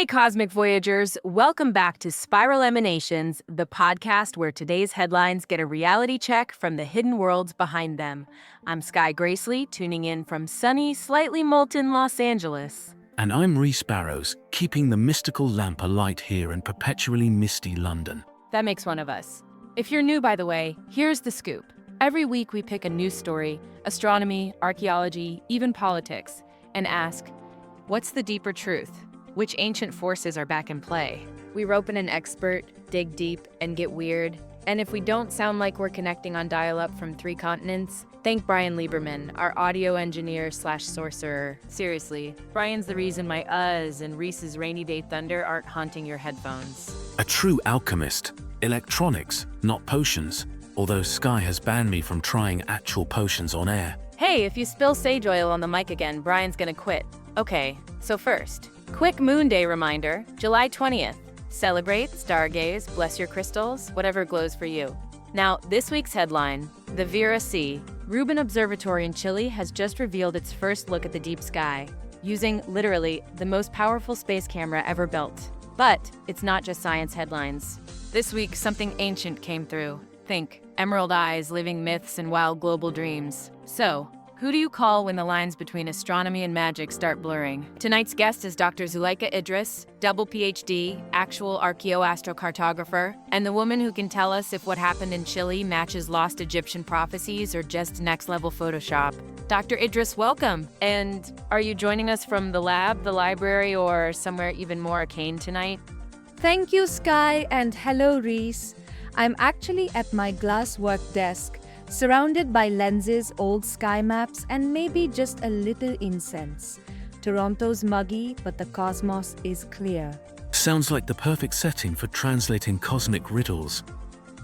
Hey, Cosmic Voyagers, welcome back to Spiral Emanations, the podcast where today's headlines get a reality check from the hidden worlds behind them. I'm Sky Gracely, tuning in from sunny, slightly molten Los Angeles. And I'm Rhys Barrows, keeping the mystical lamp alight here in perpetually misty London. That makes one of us. If you're new, by the way, here's the scoop. Every week we pick a news story, astronomy, archaeology, even politics, and ask, what's the deeper truth? Which ancient forces are back in play? We rope in an expert, dig deep, and get weird. And if we don't sound like we're connecting on dial-up from 3 continents, thank Brian Lieberman, our audio engineer/sorcerer. Seriously, Brian's the reason my uhs and Rhys's rainy day thunder aren't haunting your headphones. A true alchemist. Electronics, not potions. Although Sky has banned me from trying actual potions on air. Hey, if you spill sage oil on the mic again, Brian's gonna quit. Okay, so first, quick Moon Day reminder, July 20th. Celebrate, stargaze, bless your crystals, whatever glows for you. Now, this week's headline, the Vera C. Rubin Observatory in Chile has just revealed its first look at the deep sky, using, literally, the most powerful space camera ever built. But it's not just science headlines. This week, something ancient came through. Think, emerald eyes, living myths, and wild global dreams. So, who do you call when the lines between astronomy and magic start blurring? Tonight's guest is Dr. Zuleika Idris, double PhD, actual ArchaeoAstral Cartographer, and the woman who can tell us if what happened in Chile matches lost Egyptian prophecies or just next-level Photoshop. Dr. Idris, welcome. And are you joining us from the lab, the library, or somewhere even more arcane tonight? Thank you, Sky, and hello, Rhys. I'm actually at my glass work desk, surrounded by lenses, old sky maps, and maybe just a little incense. Toronto's muggy, but the cosmos is clear. Sounds like the perfect setting for translating cosmic riddles.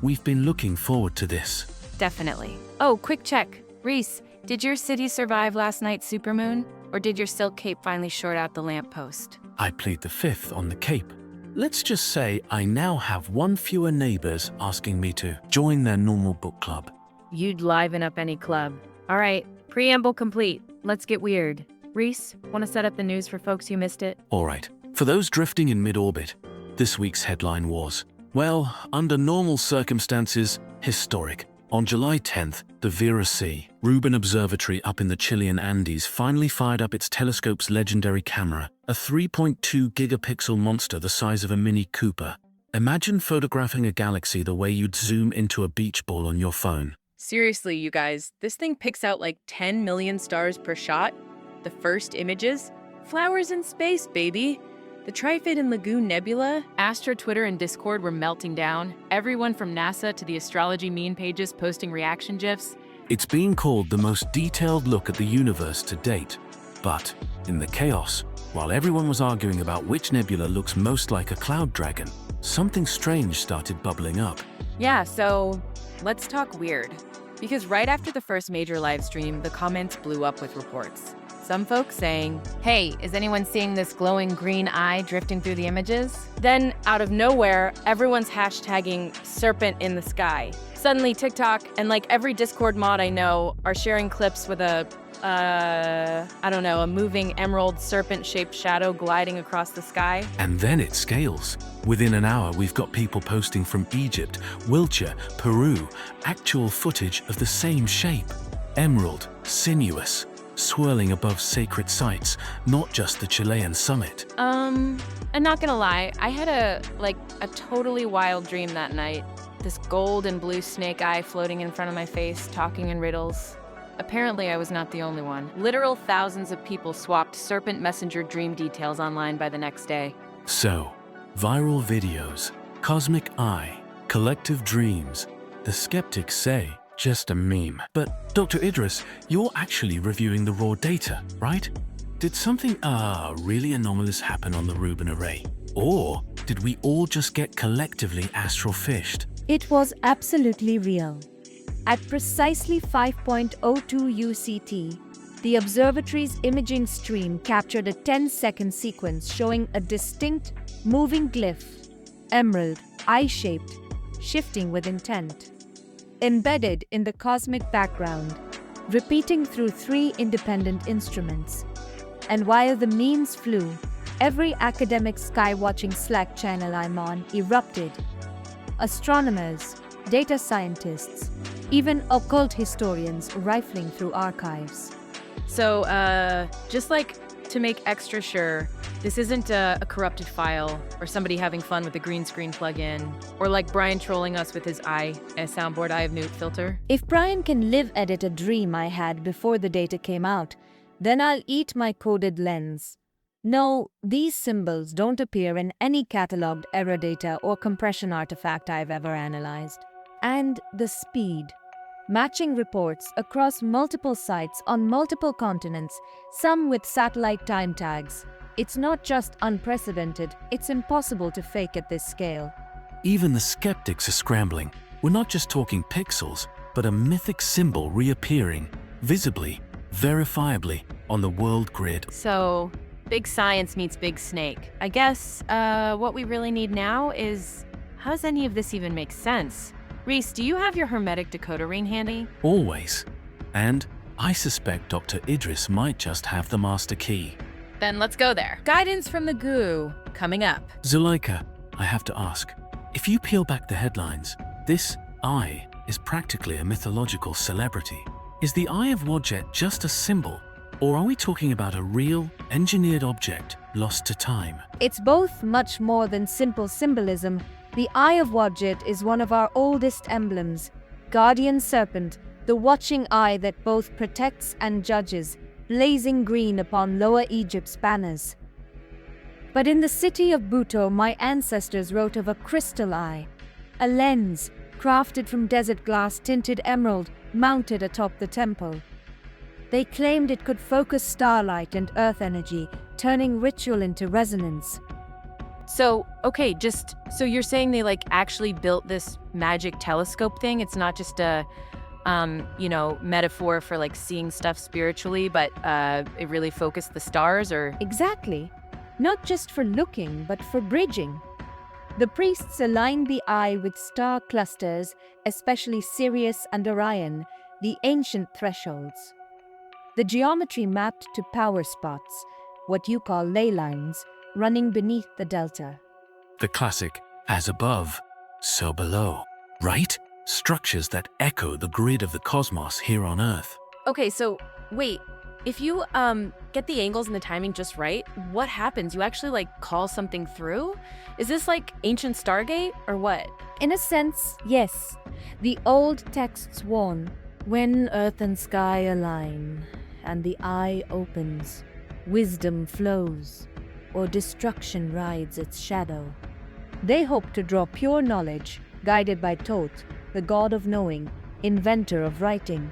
We've been looking forward to this. Definitely. Oh, quick check. Rhys, did your city survive last night's supermoon? Or did your silk cape finally short out the lamppost? I plead the fifth on the Cape. Let's just say I now have one fewer neighbors asking me to join their normal book club. You'd liven up any club. All right, preamble complete. Let's get weird. Rhys, want to set up the news for folks who missed it? All right. For those drifting in mid-orbit, this week's headline was, well, under normal circumstances, historic. On July 10th, the Vera C. Rubin Observatory up in the Chilean Andes finally fired up its telescope's legendary camera, a 3.2 gigapixel monster the size of a Mini Cooper. Imagine photographing a galaxy the way you'd zoom into a beach ball on your phone. Seriously, you guys, this thing picks out like 10 million stars per shot. The first images? Flowers in space, baby. The Trifid and Lagoon Nebula, Astro Twitter and Discord were melting down. Everyone from NASA to the astrology meme pages posting reaction GIFs. It's being called the most detailed look at the universe to date. But, in the chaos, while everyone was arguing about which nebula looks most like a cloud dragon, something strange started bubbling up. Yeah, so let's talk weird. Because right after the first major live stream, the comments blew up with reports. Some folks saying, hey, is anyone seeing this glowing green eye drifting through the images? Then, out of nowhere, everyone's hashtagging Serpent in the sky. Suddenly TikTok and like every Discord mod I know are sharing clips with a moving emerald serpent-shaped shadow gliding across the sky. And then it scales. Within an hour, we've got people posting from Egypt, Wiltshire, Peru, actual footage of the same shape. Emerald, sinuous, swirling above sacred sites, not just the Chilean summit. I'm not gonna lie, I had a totally wild dream that night. This gold and blue snake eye floating in front of my face, talking in riddles. Apparently, I was not the only one. Literal thousands of people swapped Serpent Messenger dream details online by the next day. So, viral videos, cosmic eye, collective dreams. The skeptics say, just a meme. But, Dr. Idris, you're actually reviewing the raw data, right? Did something, really anomalous happen on the Rubin array? Or did we all just get collectively astral fished? It was absolutely real. At precisely 5.02 UCT, the observatory's imaging stream captured a 10-second sequence showing a distinct, moving glyph, emerald, eye-shaped, shifting with intent. Embedded in the cosmic background, repeating through 3 independent instruments. And while the memes flew, Every academic sky-watching Slack channel I'm on erupted. Astronomers, data scientists, even occult historians rifling through archives. So, just like to make extra sure, this isn't a corrupted file or somebody having fun with a green screen plugin or like Brian trolling us with his soundboard Eye of Newt filter. If Brian can live edit a dream I had before the data came out, then I'll eat my coded lens. No, these symbols don't appear in any cataloged error data or compression artifact I've ever analyzed. And the speed. Matching reports across multiple sites on multiple continents, some with satellite time tags. It's not just unprecedented, it's impossible to fake at this scale. Even the skeptics are scrambling. We're not just talking pixels, but a mythic symbol reappearing, visibly, verifiably, on the world grid. So, big science meets big snake. I guess what we really need now is, how does any of this even make sense? Reese, do you have your hermetic decoder ring handy? Always. And I suspect Dr. Idris might just have the master key. Then let's go there. Guidance from the goo, coming up. Zuleika, I have to ask, if you peel back the headlines, this eye is practically a mythological celebrity. Is the Eye of Wadjet just a symbol, or are we talking about a real, engineered object lost to time? It's both much more than simple symbolism. The Eye of Wadjet is one of our oldest emblems. Guardian Serpent, the watching eye that both protects and judges, blazing green upon Lower Egypt's banners. But in the city of Buto, my ancestors wrote of a crystal eye, a lens crafted from desert glass tinted emerald mounted atop the temple. They claimed it could focus starlight and earth energy, turning ritual into resonance. So, okay, so you're saying they like actually built this magic telescope thing? It's not just a, metaphor for like seeing stuff spiritually, but it really focused the stars, or? Exactly. Not just for looking, but for bridging. The priests aligned the eye with star clusters, especially Sirius and Orion, the ancient thresholds. The geometry mapped to power spots, what you call ley lines, running beneath the delta. The classic, as above, so below, right? Structures that echo the grid of the cosmos here on Earth. Okay, so wait, if you get the angles and the timing just right, what happens? You actually like call something through? Is this like ancient Stargate or what? In a sense, yes. The old texts warn, when earth and sky align, and the eye opens, wisdom flows, or destruction rides its shadow. They hope to draw pure knowledge, guided by Thoth, the god of knowing, inventor of writing.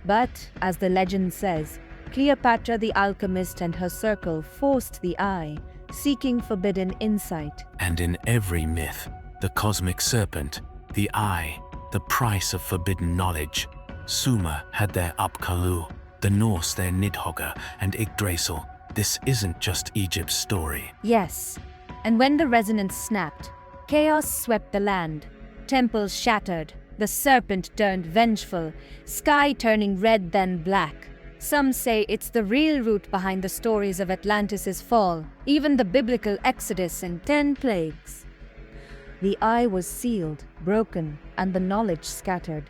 But, as the legend says, Cleopatra the alchemist and her circle forced the eye, seeking forbidden insight. And in every myth, the cosmic serpent, the eye, the price of forbidden knowledge. Sumer had their Apkallu, the Norse their Nidhogger and Yggdrasil. This isn't just Egypt's story. Yes, and when the resonance snapped, chaos swept the land. Temples shattered, the serpent turned vengeful, sky turning red then black. Some say it's the real root behind the stories of Atlantis' fall, even the biblical Exodus and 10 plagues. The eye was sealed, broken, and the knowledge scattered.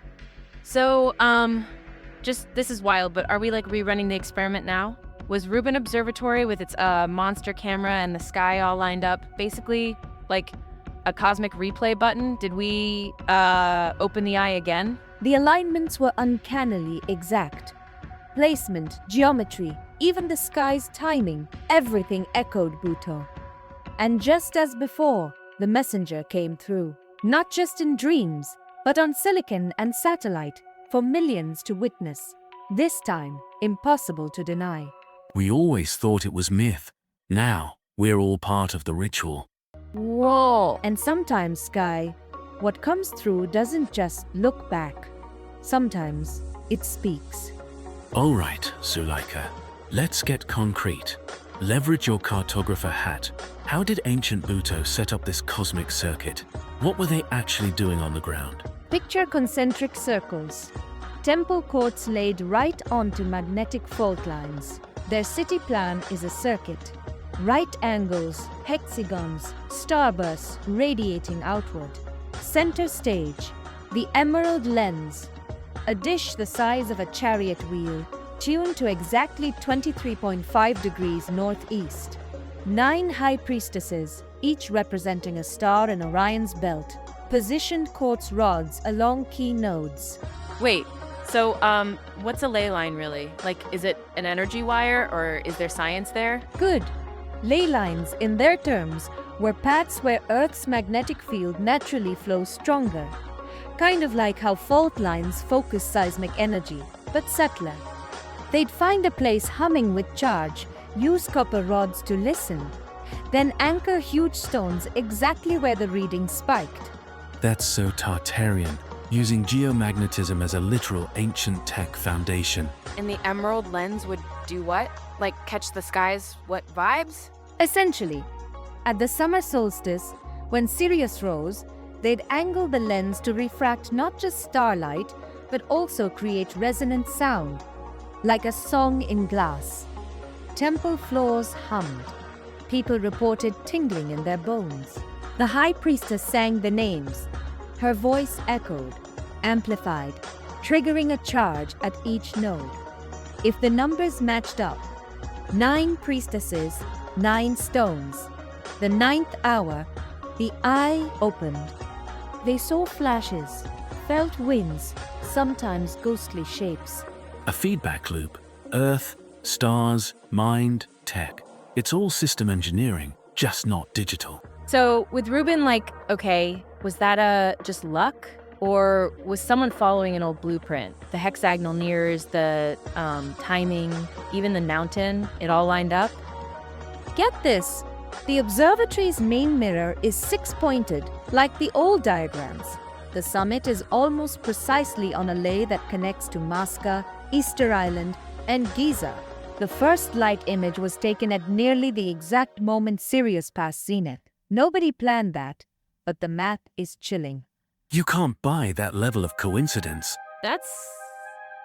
So, this is wild, but are we like rerunning the experiment now? Was Rubin Observatory with its monster camera and the sky all lined up basically like a cosmic replay button? Did we open the eye again? The alignments were uncannily exact. Placement, geometry, even the sky's timing, everything echoed Buto. And just as before, the messenger came through, not just in dreams, but on silicon and satellite, for millions to witness. This time, impossible to deny. We always thought it was myth. Now, we're all part of the ritual. Whoa! And sometimes, Sky, what comes through doesn't just look back. Sometimes, it speaks. All right, Zuleika, let's get concrete. Leverage your cartographer hat. How did ancient Buto set up this cosmic circuit? What were they actually doing on the ground? Picture concentric circles. Temple courts laid right onto magnetic fault lines. Their city plan is a circuit. Right angles, hexagons, starbursts radiating outward. Center stage, the emerald lens, a dish the size of a chariot wheel, tuned to exactly 23.5 degrees northeast. 9 high priestesses, each representing a star in Orion's belt, positioned quartz rods along key nodes. Wait, so, what's a ley line really? Like, is it an energy wire or is there science there? Good. Ley lines, in their terms, were paths where Earth's magnetic field naturally flows stronger. Kind of like how fault lines focus seismic energy, but subtler. They'd find a place humming with charge, use copper rods to listen, then anchor huge stones exactly where the reading spiked. That's so Tartarian, using geomagnetism as a literal ancient tech foundation. And the emerald lens would do what? Like catch the sky's what vibes? Essentially, at the summer solstice, when Sirius rose, they'd angle the lens to refract not just starlight, but also create resonant sound, like a song in glass. Temple floors hummed. People reported tingling in their bones. The high priestess sang the names. Her voice echoed, amplified, triggering a charge at each node. If the numbers matched up, 9 priestesses, 9 stones. The 9th hour, the eye opened. They saw flashes, felt winds, sometimes ghostly shapes. A feedback loop. Earth, stars, mind, tech. It's all system engineering, just not digital. So, with Rubin, okay, was that just luck? Or was someone following an old blueprint? The hexagonal nears, the timing, even the mountain, it all lined up? Get this! The observatory's main mirror is 6-pointed, like the old diagrams. The summit is almost precisely on a ley that connects to Masca, Easter Island, and Giza. The first light image was taken at nearly the exact moment Sirius passed zenith. Nobody planned that, but the math is chilling. You can't buy that level of coincidence. That's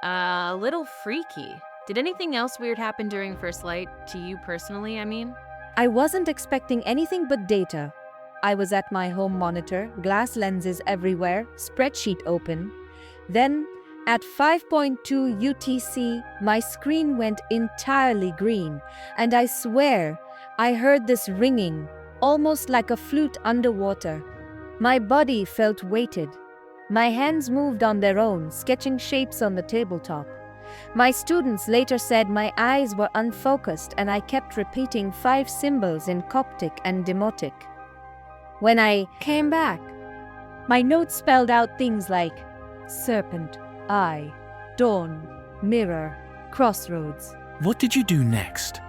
a little freaky. Did anything else weird happen during first light, to you personally, I mean? I wasn't expecting anything but data. I was at my home monitor, glass lenses everywhere, spreadsheet open. Then, at 5.2 UTC, my screen went entirely green, and I swear I heard this ringing, almost like a flute underwater. My body felt weighted. My hands moved on their own, sketching shapes on the tabletop. My students later said my eyes were unfocused and I kept repeating 5 symbols in Coptic and Demotic. When I came back, my notes spelled out things like Serpent, Eye, Dawn, Mirror, Crossroads. What did you do next?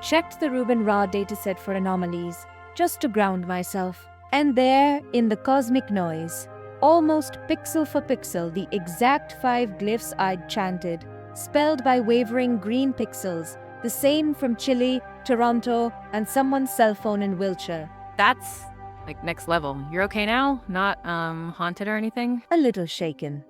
Checked the Rubin raw dataset for anomalies, just to ground myself. And there, in the cosmic noise, almost pixel for pixel, the exact 5 glyphs I'd chanted, spelled by wavering green pixels, the same from Chile, Toronto, and someone's cell phone in Wiltshire. That's, next level. You're okay now? Not, haunted or anything? A little shaken.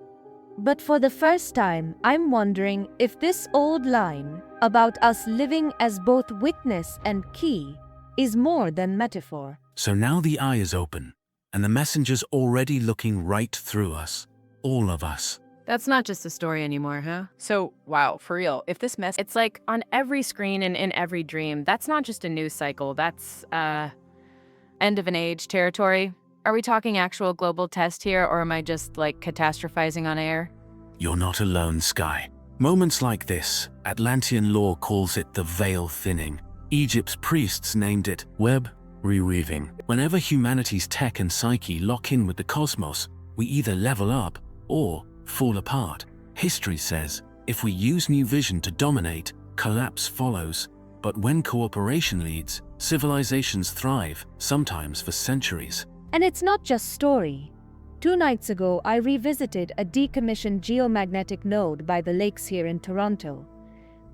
But for the first time, I'm wondering if this old line about us living as both witness and key is more than metaphor. So now the eye is open, and the messenger's already looking right through us. All of us. That's not just a story anymore, huh? So, wow, for real, if this mess, it's like on every screen and in every dream, that's not just a news cycle, that's, end of an age territory. Are we talking actual global test here, or am I just, catastrophizing on air? You're not alone, Sky. Moments like this, Atlantean lore calls it the veil thinning. Egypt's priests named it web reweaving. Whenever humanity's tech and psyche lock in with the cosmos, we either level up or fall apart. History says, if we use new vision to dominate, collapse follows. But when cooperation leads, civilizations thrive, sometimes for centuries. And it's not just story. 2 nights ago, I revisited a decommissioned geomagnetic node by the lakes here in Toronto.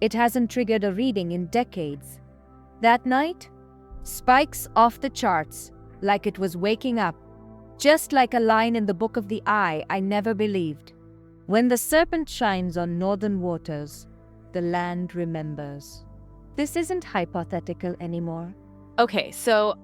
It hasn't triggered a reading in decades. That night, spikes off the charts, like it was waking up. Just like a line in the Book of the Eye I never believed. When the serpent shines on northern waters, the land remembers. This isn't hypothetical anymore. Okay, so,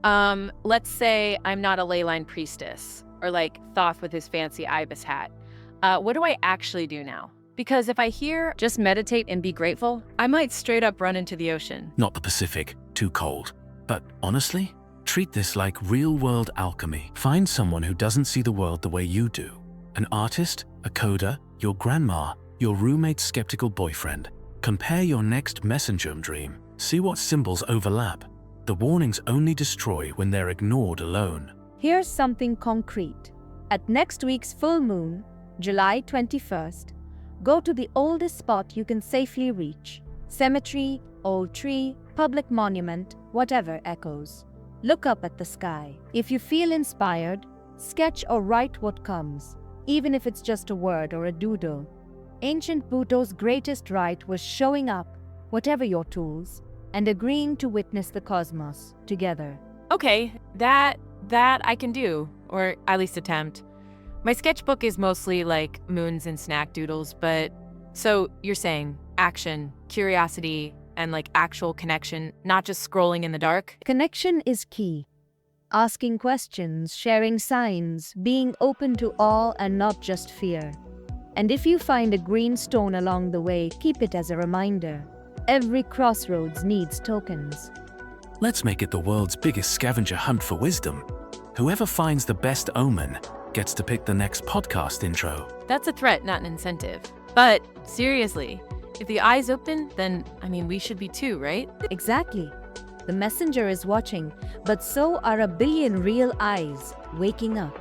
let's say I'm not a leyline priestess, or like Thoth with his fancy ibis hat. What do I actually do now? Because if I hear just meditate and be grateful, I might straight up run into the ocean. Not the Pacific, too cold. But honestly, treat this like real-world alchemy. Find someone who doesn't see the world the way you do. An artist, a coder, your grandma, your roommate's skeptical boyfriend. Compare your next messenger dream. See what symbols overlap. The warnings only destroy when they're ignored alone. Here's something concrete. At next week's full moon, July 21st, go to the oldest spot you can safely reach. Cemetery, old tree, public monument, whatever echoes. Look up at the sky. If you feel inspired, sketch or write what comes, even if it's just a word or a doodle. Ancient Buto's greatest rite was showing up, whatever your tools, and agreeing to witness the cosmos together. Okay, that I can do, or at least attempt. My sketchbook is mostly like moons and snack doodles, but so you're saying action, curiosity, and like actual connection, not just scrolling in the dark? Connection is key. Asking questions, sharing signs, being open to awe and not just fear. And if you find a green stone along the way, keep it as a reminder. Every crossroads needs tokens. Let's make it the world's biggest scavenger hunt for wisdom. Whoever finds the best omen gets to pick the next podcast intro. That's a threat, not an incentive. But seriously, if the eye's open, then, we should be too, right? Exactly. The messenger is watching, but so are a billion real eyes waking up.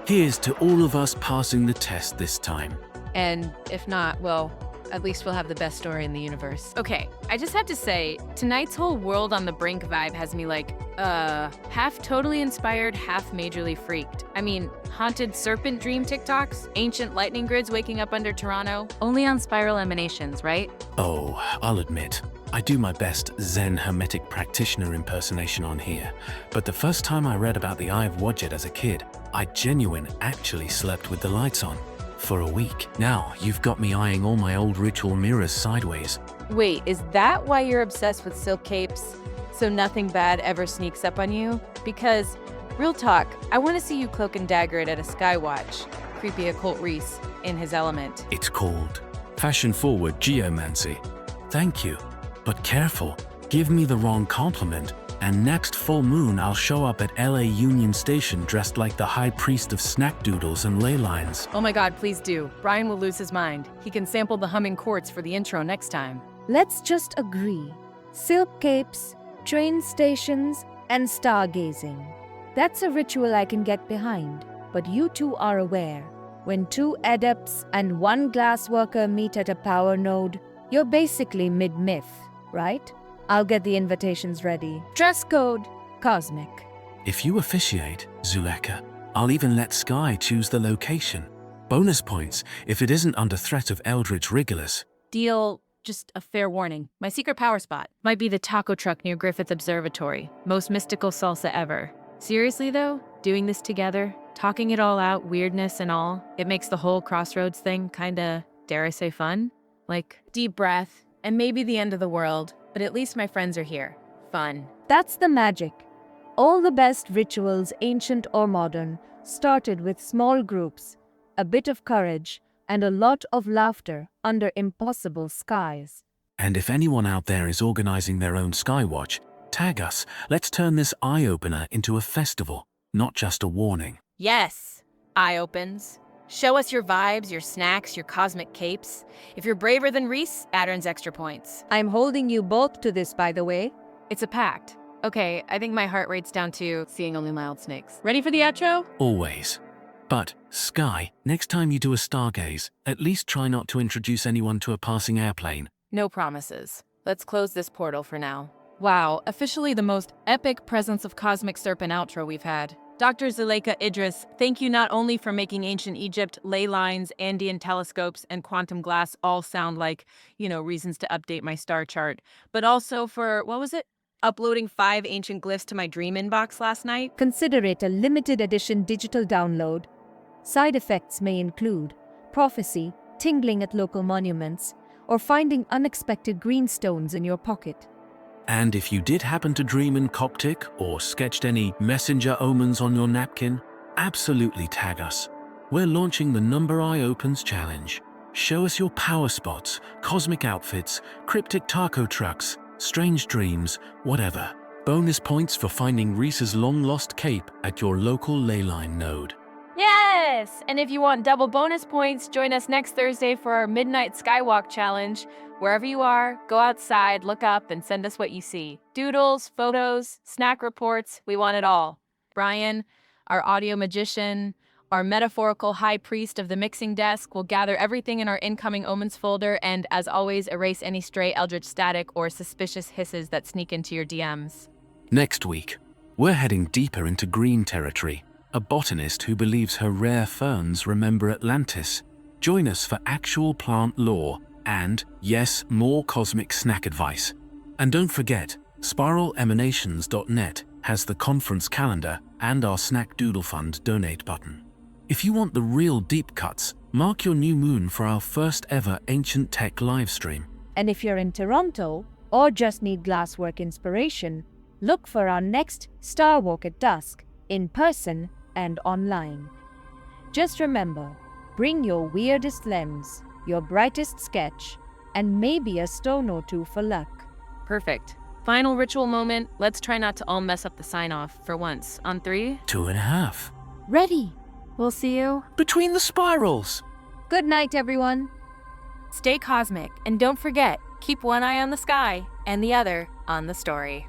Here's to all of us passing the test this time. And if not, well, at least we'll have the best story in the universe. Okay, I just have to say, tonight's whole world on the brink vibe has me like, half totally inspired, half majorly freaked. Haunted serpent dream TikToks, ancient lightning grids waking up under Toronto, only on spiral emanations, right? Oh, I'll admit, I do my best Zen Hermetic practitioner impersonation on here, but the first time I read about the Eye of Wadjet as a kid, I actually slept with the lights on. For a week. Now, you've got me eyeing all my old ritual mirrors sideways. Wait, is that why you're obsessed with silk capes? So nothing bad ever sneaks up on you? Because, real talk, I want to see you cloak and dagger it at a skywatch. Creepy occult Reese, in his element. It's called fashion-forward geomancy. Thank you, but careful. Give me the wrong compliment, and next full moon I'll show up at LA Union Station dressed like the high priest of snack doodles and ley lines. Oh my god, please do. Brian will lose his mind. He can sample the humming quartz for the intro next time. Let's just agree. Silk capes, train stations, and stargazing. That's a ritual I can get behind. But you two are aware. When two adepts and one glass worker meet at a power node, you're basically mid-myth, right? I'll get the invitations ready. Dress code, cosmic. If you officiate, Zuleika, I'll even let Sky choose the location. Bonus points if it isn't under threat of Eldritch Regulus. Deal. Just a fair warning. My secret power spot might be the taco truck near Griffith Observatory. Most mystical salsa ever. Seriously though, doing this together, talking it all out, weirdness and all, it makes the whole crossroads thing kinda, dare I say, fun? Like, deep breath, and maybe the end of the world. But at least my friends are here. Fun. That's the magic. All the best rituals, ancient or modern, started with small groups, a bit of courage, and a lot of laughter under impossible skies. And if anyone out there is organizing their own skywatch, tag us. Let's turn this eye-opener into a festival, not just a warning. Yes. Eye opens. Show us your vibes, your snacks, your cosmic capes. If you're braver than Reese, that earns extra points. I'm holding you both to this, by the way. It's a pact. Okay, I think my heart rate's down to seeing only mild snakes. Ready for the outro? Always. But, Sky, next time you do a stargaze, at least try not to introduce anyone to a passing airplane. No promises. Let's close this portal for now. Wow, officially the most epic Presence of Cosmic Serpent outro we've had. Dr. Zuleika Idris, thank you not only for making ancient Egypt, ley lines, Andean telescopes, and quantum glass all sound like, reasons to update my star chart, but also for, uploading 5 ancient glyphs to my dream inbox last night? Consider it a limited edition digital download. Side effects may include prophecy, tingling at local monuments, or finding unexpected green stones in your pocket. And if you did happen to dream in Coptic or sketched any messenger omens on your napkin, absolutely tag us. We're launching the Number Eye Opens Challenge. Show us your power spots, cosmic outfits, cryptic taco trucks, strange dreams, whatever. Bonus points for finding Reese's long-lost cape at your local leyline node. Yes! And if you want double bonus points, join us next Thursday for our Midnight Skywalk Challenge. Wherever you are, go outside, look up, and send us what you see. Doodles, photos, snack reports, we want it all. Brian, our audio magician, our metaphorical high priest of the mixing desk, will gather everything in our incoming omens folder and, as always, erase any stray eldritch static or suspicious hisses that sneak into your DMs. Next week, we're heading deeper into green territory. A botanist who believes her rare ferns remember Atlantis. Join us for actual plant lore and, yes, more cosmic snack advice. And don't forget, spiralemanations.net has the conference calendar and our Snack Doodle Fund donate button. If you want the real deep cuts, mark your new moon for our first ever Ancient Tech livestream. And if you're in Toronto or just need glasswork inspiration, look for our next Star Walk at Dusk, in person and online. Just remember, bring your weirdest lens, your brightest sketch, and maybe a stone or two for luck. Perfect. Final ritual moment. Let's try not to all mess up the sign-off for once. On 3, 2.5. Ready! we'll see you. Between the spirals. Good night, everyone. Stay cosmic, and don't forget, keep one eye on the sky and the other on the story.